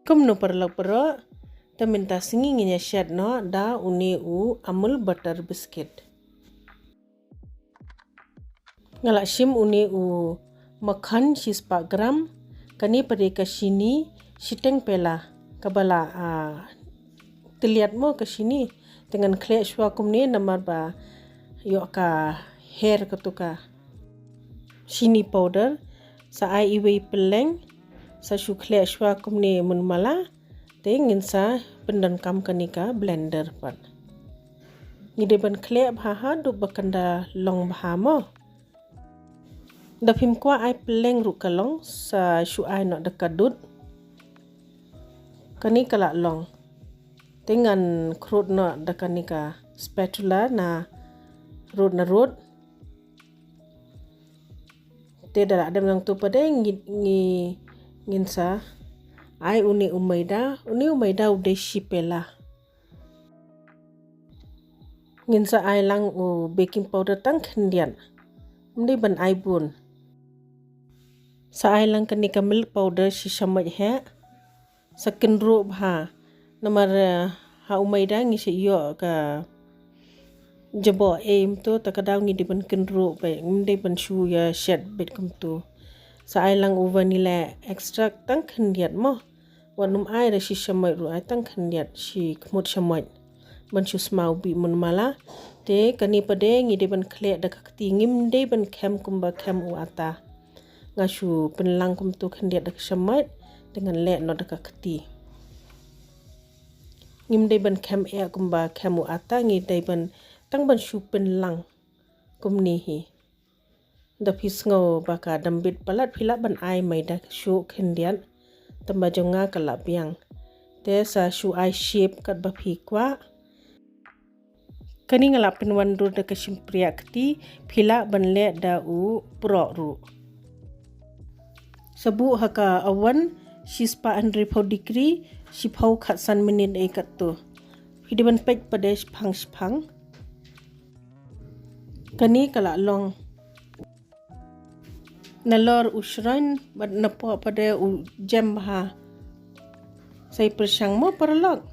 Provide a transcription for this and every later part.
Kum no perlo minta singi nginya shed no da uni amul butter biscuit. Ngalak shim uni makan 4 gram kani pada ke sini siteng pela kabala terlihat mo ke sini dengan klek shwa kum ni namar ba yok ka hair ketuka sini powder sa ai iwe peleng sa shukle shwa kum ni mun mala te ngin sa pendan kam kanika blender pat ngide ban klek bha du bakanda long bha mo da phim kwa ai peleng ru kalong sa shu ai no da kadut kani kala long dengan krut no da kanika spatula na rod te da ada nang tu pada ngin sa ai uni umaida ude shipela ngin sa ai lang baking powder tang khendian mde ban ai bun sa ai lang kanika milk powder shi shamaj he sakin ro bha namar ha umaida ngi se yo ka jabo aim tu takadaw ngi diban kinro ba mde ban shu ya shed bet kum tu sa ai lang vanilla extract tang khendiat mo wanum ai ra shi shamaj ru ai tang khendiat shi khmut shamaj ban shu smau bi mun mala te kani pade ngi diban khle da khakti ngim de ban khem kumba khem u ata ngashu penlang kum tu khendiat da shamaj dengan le no da khakti ngim de ban khem kumba khem u ata ngi de ban tang ban shu penlang kum ni hi da pisngo baka dambit palat phila ban ai mai da shu khendiat tamba jonga kala piang te sa shu ai shape kat ba phi kwa kani ngala penwan ru da kashim priyakti phila ban le da pro ru sabu haka awan shispa 100 degree shipau khat san minute e kat tu hidiban pek padesh phang kani kala long nalor usran bad napo pada jam ha sai persang mo parlok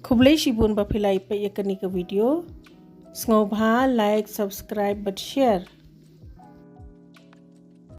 khuble shibun ba philai pe yakani ka video sngo bha like subscribe but share